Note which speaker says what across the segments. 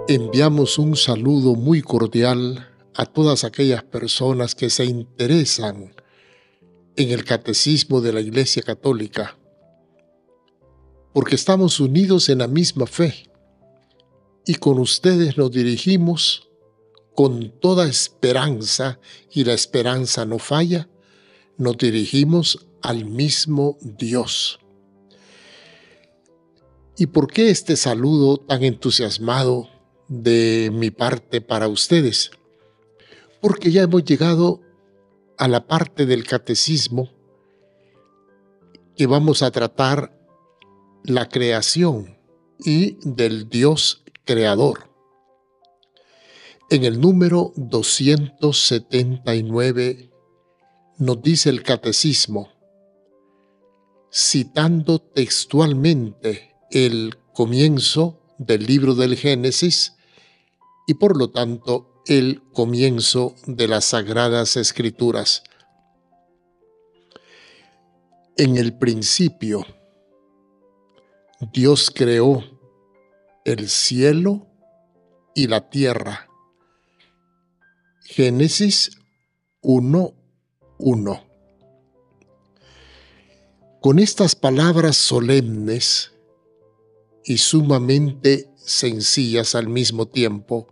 Speaker 1: Enviamos un saludo muy cordial a todas aquellas personas que se interesan en el catecismo de la Iglesia Católica, porque estamos unidos en la misma fe y con ustedes nos dirigimos con toda esperanza, y la esperanza no falla, nos dirigimos al mismo Dios. ¿Y por qué este saludo tan entusiasmado de mi parte para ustedes? Porque ya hemos llegado a la parte del catecismo que vamos a tratar la creación y del Dios creador. En el número 279 nos dice el catecismo, citando textualmente el comienzo del libro del Génesis y por lo tanto el comienzo de las Sagradas Escrituras. En el principio, Dios creó el cielo y la tierra. Génesis 1:1. Con estas palabras solemnes y sumamente sencillas al mismo tiempo,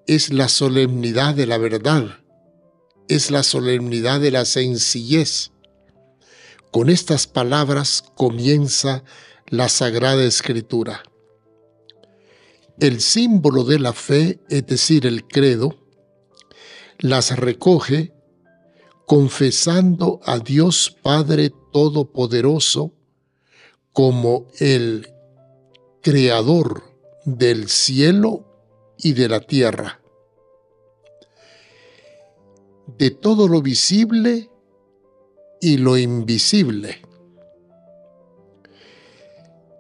Speaker 1: es la solemnidad de la verdad, es la solemnidad de la sencillez. Con estas palabras comienza la Sagrada Escritura. El símbolo de la fe, es decir, el credo, las recoge confesando a Dios Padre Todopoderoso como el Creador del cielo y de la tierra, de todo lo visible y lo invisible.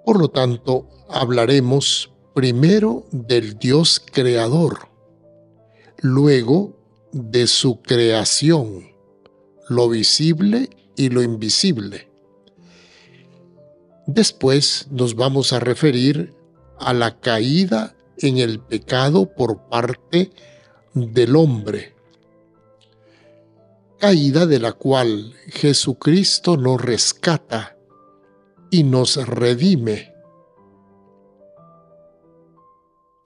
Speaker 1: Por lo tanto, hablaremos primero del Dios creador, luego de su creación, lo visible y lo invisible. Después nos vamos a referir a la caída en el pecado por parte del hombre, caída de la cual Jesucristo nos rescata y nos redime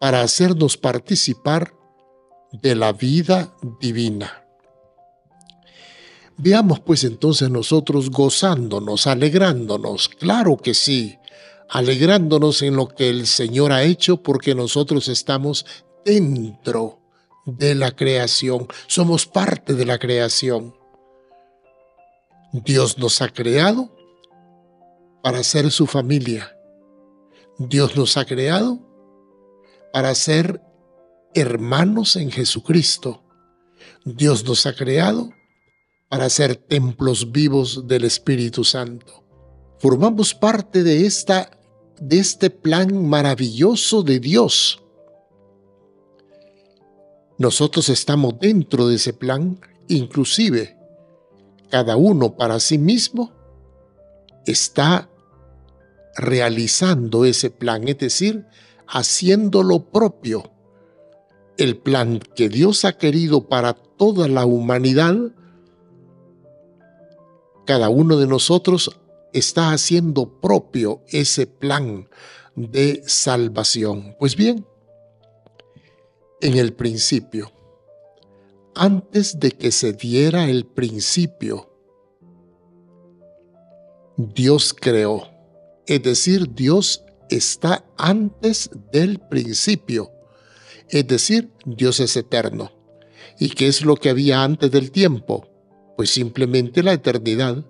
Speaker 1: para hacernos participar de la vida divina. Veamos pues entonces nosotros gozándonos, alegrándonos, claro que sí, alegrándonos en lo que el Señor ha hecho porque nosotros estamos dentro de la creación, somos parte de la creación. Dios nos ha creado para ser su familia. Dios nos ha creado para ser hermanos en Jesucristo. Dios nos ha creado para ser templos vivos del Espíritu Santo. Formamos parte de este plan maravilloso de Dios. Nosotros estamos dentro de ese plan, inclusive cada uno para sí mismo está realizando ese plan, es decir, haciendo lo propio. El plan que Dios ha querido para toda la humanidad, cada uno de nosotros está haciendo propio ese plan de salvación. Pues bien, en el principio, antes de que se diera el principio, Dios creó. Es decir, Dios está antes del principio. Es decir, Dios es eterno. ¿Y qué es lo que había antes del tiempo? Pues simplemente la eternidad.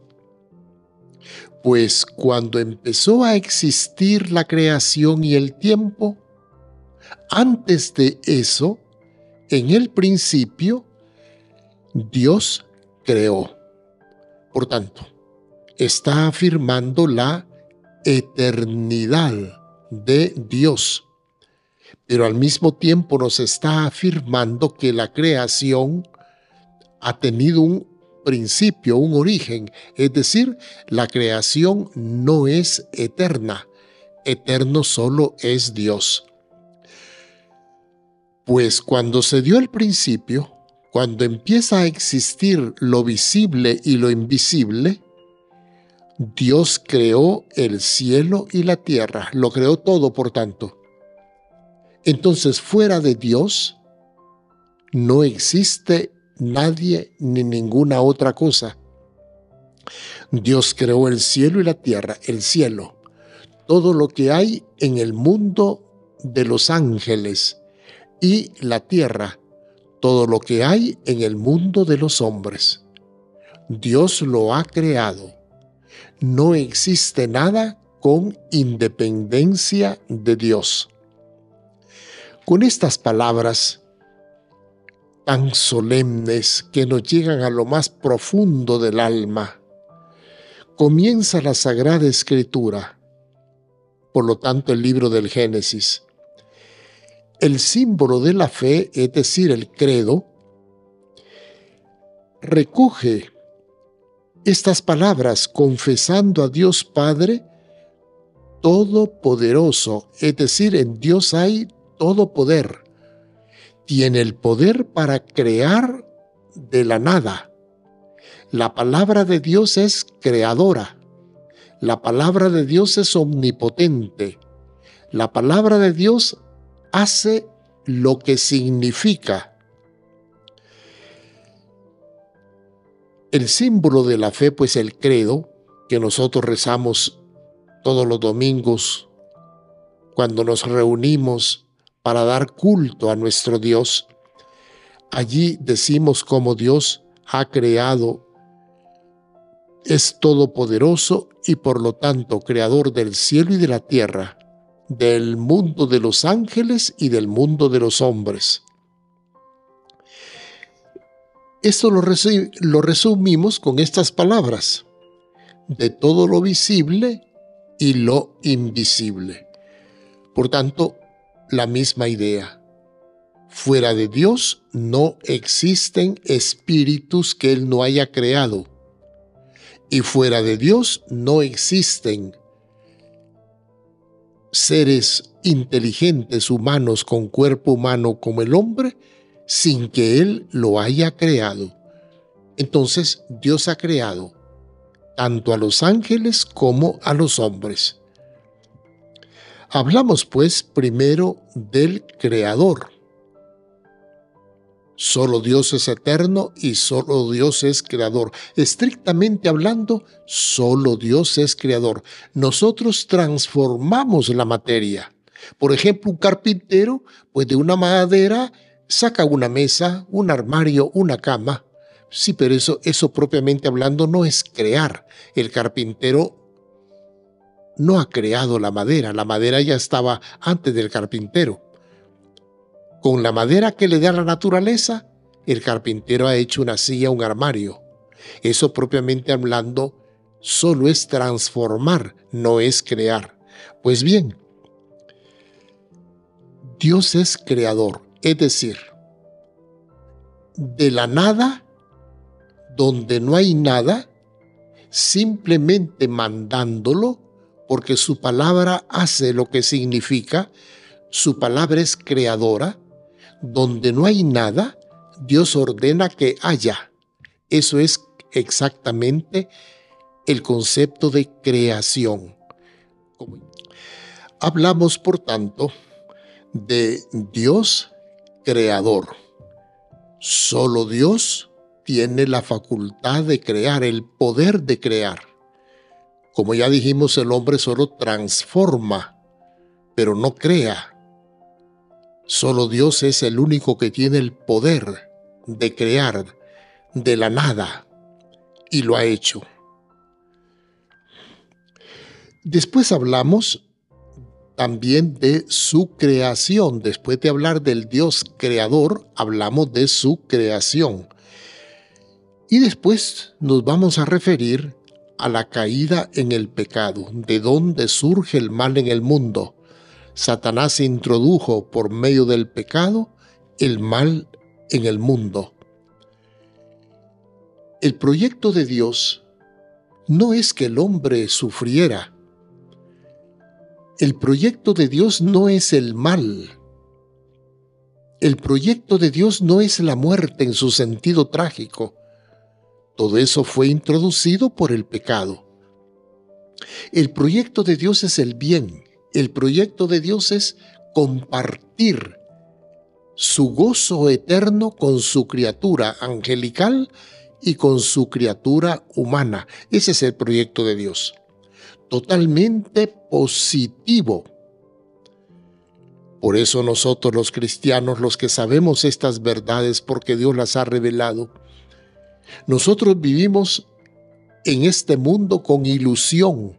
Speaker 1: Pues cuando empezó a existir la creación y el tiempo, antes de eso, en el principio, Dios creó. Por tanto, está afirmando la eternidad de Dios, pero al mismo tiempo nos está afirmando que la creación ha tenido un principio, un origen. Es decir, la creación no es eterna. Eterno solo es Dios. Pues cuando se dio el principio, cuando empieza a existir lo visible y lo invisible, Dios creó el cielo y la tierra, lo creó todo, por tanto. Entonces, fuera de Dios, no existe nadie ni ninguna otra cosa. Dios creó el cielo y la tierra, el cielo, todo lo que hay en el mundo de los ángeles, y la tierra, todo lo que hay en el mundo de los hombres. Dios lo ha creado. No existe nada con independencia de Dios. Con estas palabras tan solemnes que nos llegan a lo más profundo del alma, comienza la Sagrada Escritura, por lo tanto el libro del Génesis. El símbolo de la fe, es decir, el credo, recoge estas palabras confesando a Dios Padre Todopoderoso, es decir, en Dios hay todo poder. Tiene el poder para crear de la nada. La palabra de Dios es creadora. La palabra de Dios es omnipotente. La palabra de Dios hace lo que significa. El símbolo de la fe, pues el credo, que nosotros rezamos todos los domingos cuando nos reunimos para dar culto a nuestro Dios. Allí decimos cómo Dios ha creado, es todopoderoso y por lo tanto creador del cielo y de la tierra, del mundo de los ángeles y del mundo de los hombres. Esto lo resumimos con estas palabras: de todo lo visible y lo invisible. Por tanto, la misma idea. Fuera de Dios no existen espíritus que Él no haya creado. Y fuera de Dios no existen seres inteligentes humanos con cuerpo humano como el hombre sin que Él lo haya creado. Entonces, Dios ha creado tanto a los ángeles como a los hombres. Hablamos pues primero del Creador. Solo Dios es eterno y solo Dios es creador. Estrictamente hablando, solo Dios es creador. Nosotros transformamos la materia. Por ejemplo, un carpintero, pues de una madera saca una mesa, un armario, una cama. Sí, pero eso propiamente hablando no es crear. El carpintero no ha creado la madera ya estaba antes del carpintero. Con la madera que le da la naturaleza, el carpintero ha hecho una silla, un armario. Eso propiamente hablando solo es transformar, no es crear. Pues bien, Dios es creador, es decir, de la nada, donde no hay nada, simplemente mandándolo, porque su palabra hace lo que significa, su palabra es creadora, donde no hay nada, Dios ordena que haya. Eso es exactamente el concepto de creación. Hablamos, por tanto, de Dios creador. Solo Dios tiene la facultad de crear, el poder de crear. Como ya dijimos, el hombre solo transforma, pero no crea. Solo Dios es el único que tiene el poder de crear de la nada, y lo ha hecho. Después hablamos también de su creación. Después de hablar del Dios creador, hablamos de su creación. Y después nos vamos a referir a la caída en el pecado, de dónde surge el mal en el mundo. Satanás introdujo por medio del pecado el mal en el mundo. El proyecto de Dios no es que el hombre sufriera. El proyecto de Dios no es el mal. El proyecto de Dios no es la muerte en su sentido trágico. Todo eso fue introducido por el pecado. El proyecto de Dios es el bien. El proyecto de Dios es compartir su gozo eterno con su criatura angelical y con su criatura humana. Ese es el proyecto de Dios. Totalmente positivo. Por eso nosotros los cristianos, los que sabemos estas verdades porque Dios las ha revelado, nosotros vivimos en este mundo con ilusión,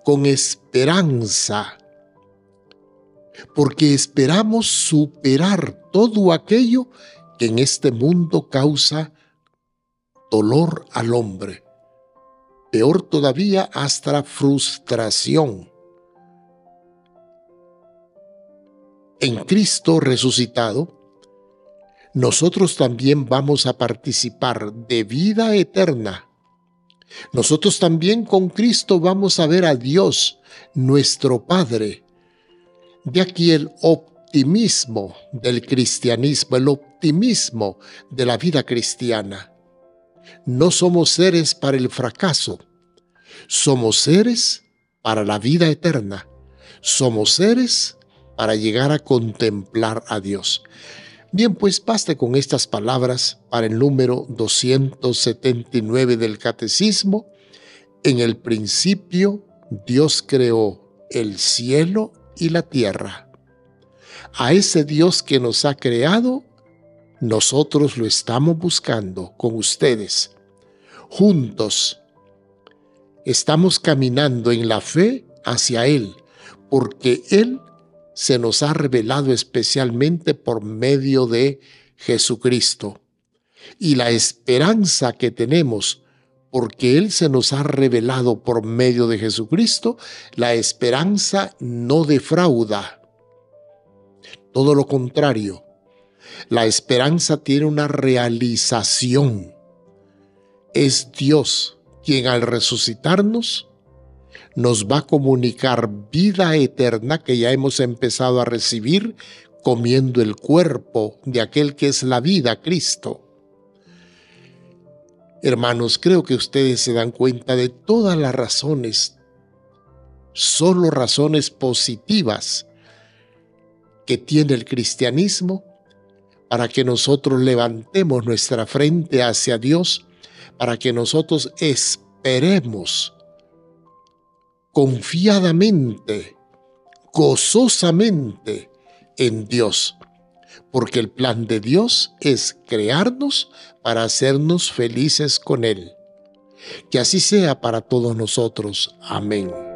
Speaker 1: con esperanza, porque esperamos superar todo aquello que en este mundo causa dolor al hombre. Peor todavía, hasta frustración. En Cristo resucitado, nosotros también vamos a participar de vida eterna. Nosotros también con Cristo vamos a ver a Dios, nuestro Padre. De aquí el optimismo del cristianismo, el optimismo de la vida cristiana. No somos seres para el fracaso, somos seres para la vida eterna. Somos seres para llegar a contemplar a Dios. Bien, pues baste con estas palabras para el número 279 del Catecismo. En el principio, Dios creó el cielo y la tierra. A ese Dios que nos ha creado, nosotros lo estamos buscando con ustedes. Juntos estamos caminando en la fe hacia Él, porque Él se nos ha revelado especialmente por medio de Jesucristo. Y la esperanza que tenemos, porque Él se nos ha revelado por medio de Jesucristo, la esperanza no defrauda. Todo lo contrario, la esperanza tiene una realización. Es Dios quien al resucitarnos nos va a comunicar vida eterna que ya hemos empezado a recibir comiendo el cuerpo de aquel que es la vida, Cristo. Hermanos, creo que ustedes se dan cuenta de todas las razones, solo razones positivas que tiene el cristianismo para que nosotros levantemos nuestra frente hacia Dios, para que nosotros esperemos confiadamente, gozosamente en Dios, porque el plan de Dios es crearnos para hacernos felices con Él. Que así sea para todos nosotros. Amén.